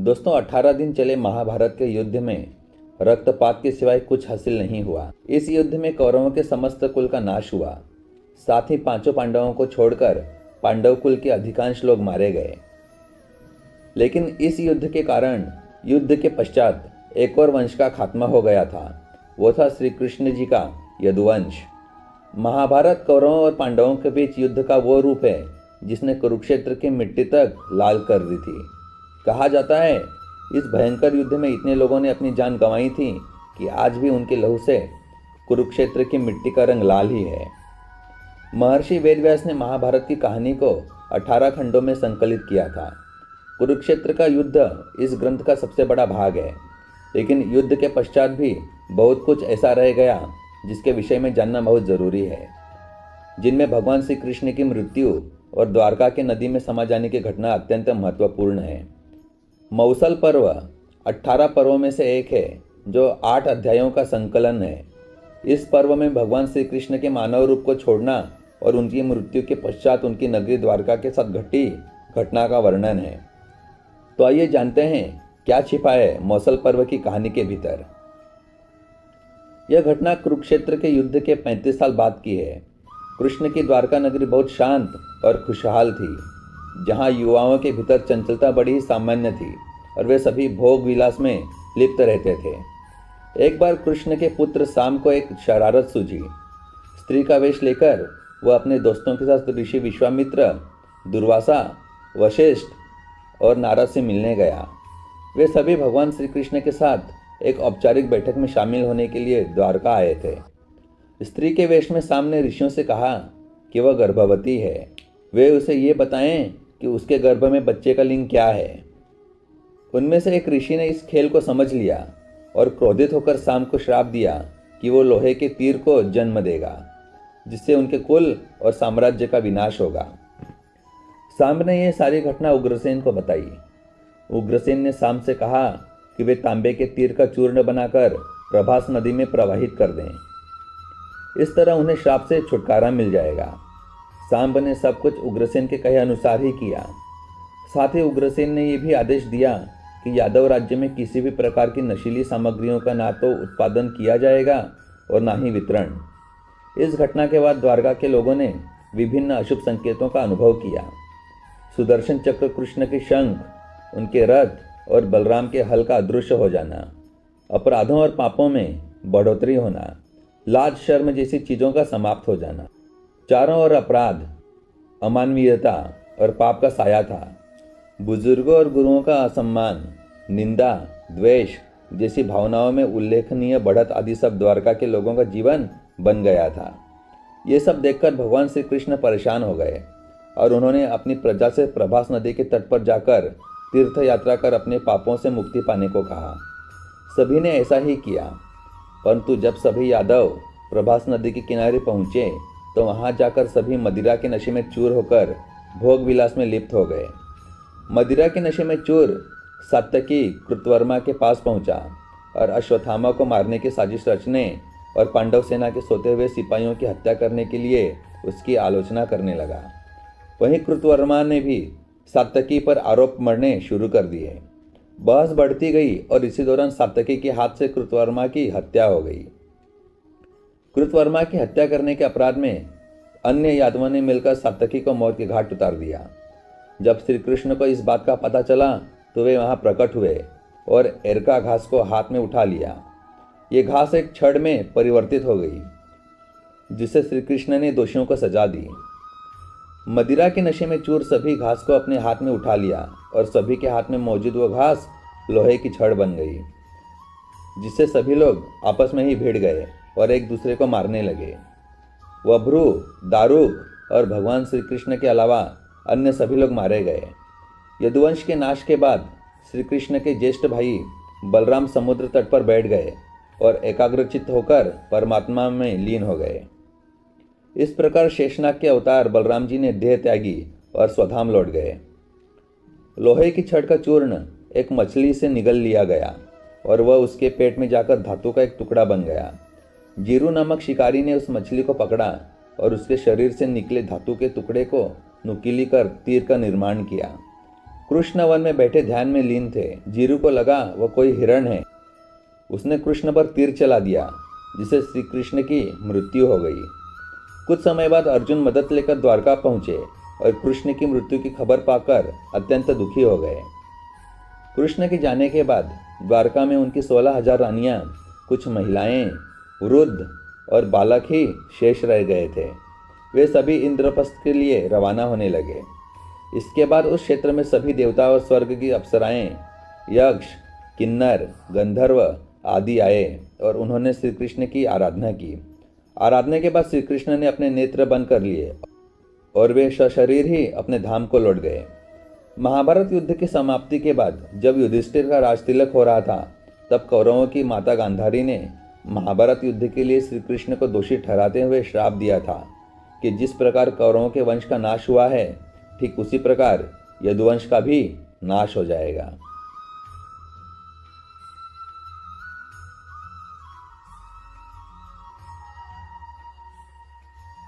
दोस्तों, 18 दिन चले महाभारत के युद्ध में रक्तपात के सिवाय कुछ हासिल नहीं हुआ। इस युद्ध में कौरवों के समस्त कुल का नाश हुआ। साथ ही पांचों पांडवों को छोड़कर पांडव कुल के अधिकांश लोग मारे गए। लेकिन इस युद्ध के कारण युद्ध के पश्चात एक और वंश का खात्मा हो गया था। वो था श्री कृष्ण जी का यदुवंश। महाभारत कौरवों और पांडवों के बीच युद्ध का वो रूप है जिसने कुरुक्षेत्र की मिट्टी तक लाल कर दी थी। कहा जाता है इस भयंकर युद्ध में इतने लोगों ने अपनी जान गंवाई थी कि आज भी उनके लहू से कुरुक्षेत्र की मिट्टी का रंग लाल ही है। महर्षि वेदव्यास ने महाभारत की कहानी को 18 खंडों में संकलित किया था। कुरुक्षेत्र का युद्ध इस ग्रंथ का सबसे बड़ा भाग है, लेकिन युद्ध के पश्चात भी बहुत कुछ ऐसा रह गया जिसके विषय में जानना बहुत जरूरी है, जिनमें भगवान श्री कृष्ण की मृत्यु और द्वारका के नदी में समा जाने की घटना अत्यंत महत्वपूर्ण है। मौसल पर्व 18 पर्वों में से एक है जो 8 अध्यायों का संकलन है। इस पर्व में भगवान श्री कृष्ण के मानव रूप को छोड़ना और उनकी मृत्यु के पश्चात उनकी नगरी द्वारका के साथ घटी घटना का वर्णन है। तो आइए जानते हैं क्या छिपा है मौसल पर्व की कहानी के भीतर। यह घटना कुरुक्षेत्र के युद्ध के 35 साल बाद की है। कृष्ण की द्वारका नगरी बहुत शांत और खुशहाल थी, जहां युवाओं के भीतर चंचलता बड़ी ही सामान्य थी और वे सभी भोग विलास में लिप्त रहते थे। एक बार कृष्ण के पुत्र शाम को एक शरारत सूझी। स्त्री का वेश लेकर वह अपने दोस्तों के साथ ऋषि विश्वामित्र, दुर्वासा, वशिष्ठ और नारद से मिलने गया। वे सभी भगवान श्री कृष्ण के साथ एक औपचारिक बैठक में शामिल होने के लिए द्वारका आए थे। स्त्री के वेश में शाम ने ऋषियों से कहा कि वह गर्भवती है। वे उसे ये बताएं कि उसके गर्भ में बच्चे का लिंग क्या है। उनमें से एक ऋषि ने इस खेल को समझ लिया और क्रोधित होकर शाम को श्राप दिया कि वो लोहे के तीर को जन्म देगा, जिससे उनके कुल और साम्राज्य का विनाश होगा। शाम ने यह सारी घटना उग्रसेन को बताई। उग्रसेन ने शाम से कहा कि वे तांबे के तीर का चूर्ण बनाकर प्रभास नदी में प्रवाहित कर दें। इस तरह उन्हें श्राप से छुटकारा मिल जाएगा। सांब ने सब कुछ उग्रसेन के कहे अनुसार ही किया। साथ ही उग्रसेन ने यह भी आदेश दिया कि यादव राज्य में किसी भी प्रकार की नशीली सामग्रियों का ना तो उत्पादन किया जाएगा और ना ही वितरण। इस घटना के बाद द्वारका के लोगों ने विभिन्न अशुभ संकेतों का अनुभव किया। सुदर्शन चक्र, कृष्ण के शंख, उनके रथ और बलराम के हल का अदृश्य हो जाना, अपराधों और पापों में बढ़ोतरी होना, लाज शर्म जैसी चीज़ों का समाप्त हो जाना। चारों ओर अपराध, अमानवीयता और पाप का साया था। बुजुर्गों और गुरुओं का असम्मान, निंदा, द्वेष जैसी भावनाओं में उल्लेखनीय बढ़त आदि सब द्वारका के लोगों का जीवन बन गया था। ये सब देखकर भगवान श्री कृष्ण परेशान हो गए और उन्होंने अपनी प्रजा से प्रभास नदी के तट पर जाकर तीर्थ यात्रा कर अपने पापों से मुक्ति पाने को कहा। सभी ने ऐसा ही किया, परंतु जब सभी यादव प्रभास नदी के किनारे पहुंचे तो वहां जाकर सभी मदिरा के नशे में चूर होकर भोग विलास में लिप्त हो गए। मदिरा के नशे में चूर सात्यकी कृतवर्मा के पास पहुंचा और अश्वत्थामा को मारने की साजिश रचने और पांडव सेना के सोते हुए सिपाहियों की हत्या करने के लिए उसकी आलोचना करने लगा। वहीं कृतवर्मा ने भी सात्यकी पर आरोप मढ़ने शुरू कर दिए। बहस बढ़ती गई और इसी दौरान सात्यकी के हाथ से कृतवर्मा की हत्या हो गई। कृतवर्मा की हत्या करने के अपराध में अन्य यादवों ने मिलकर सात्यकी को मौत के घाट उतार दिया। जब श्री कृष्ण को इस बात का पता चला तो वे वहां प्रकट हुए और एरका घास को हाथ में उठा लिया। ये घास एक छड़ में परिवर्तित हो गई, जिससे श्री कृष्ण ने दोषियों को सजा दी। मदिरा के नशे में चूर सभी घास को अपने हाथ में उठा लिया और सभी के हाथ में मौजूद वो घास लोहे की छड़ बन गई, जिससे सभी लोग आपस में ही भिड़ गए और एक दूसरे को मारने लगे। वभ्रू, दारुक और भगवान श्री कृष्ण के अलावा अन्य सभी लोग मारे गए। यदुवंश के नाश के बाद श्री कृष्ण के ज्येष्ठ भाई बलराम समुद्र तट पर बैठ गए और एकाग्रचित्त होकर परमात्मा में लीन हो गए। इस प्रकार शेषनाग के अवतार बलराम जी ने देह त्यागी और स्वधाम लौट गए। लोहे की छड़ का चूर्ण एक मछली से निगल लिया गया और वह उसके पेट में जाकर धातु का एक टुकड़ा बन गया। जीरू नामक शिकारी ने उस मछली को पकड़ा और उसके शरीर से निकले धातु के टुकड़े को नुकीली कर तीर का निर्माण किया। कृष्ण वन में बैठे ध्यान में लीन थे। जीरू को लगा वह कोई हिरण है। उसने कृष्ण पर तीर चला दिया, जिससे श्री कृष्ण की मृत्यु हो गई। कुछ समय बाद अर्जुन मदद लेकर द्वारका पहुंचे और कृष्ण की मृत्यु की खबर पाकर अत्यंत दुखी हो गए। कृष्ण के जाने के बाद द्वारका में उनकी 16,000 रानियां, कुछ महिलाएं, वृद्ध और बालक ही शेष रह गए थे। वे सभी इंद्रप्रस्थ के लिए रवाना होने लगे। इसके बाद उस क्षेत्र में सभी देवता और स्वर्ग की अप्सराएं, यक्ष, किन्नर, गंधर्व आदि आए और उन्होंने श्री कृष्ण की आराधना की। आराधना के बाद श्री कृष्ण ने अपने नेत्र बंद कर लिए और वे सशरीर ही अपने धाम को लौट गए। महाभारत युद्ध की समाप्ति के बाद जब युधिष्ठिर का राजतिलक हो रहा था, तब कौरवों की माता गांधारी ने महाभारत युद्ध के लिए श्री कृष्ण को दोषी ठहराते हुए श्राप दिया था कि जिस प्रकार कौरवों के वंश का नाश हुआ है, ठीक उसी प्रकार यदुवंश का भी नाश हो जाएगा।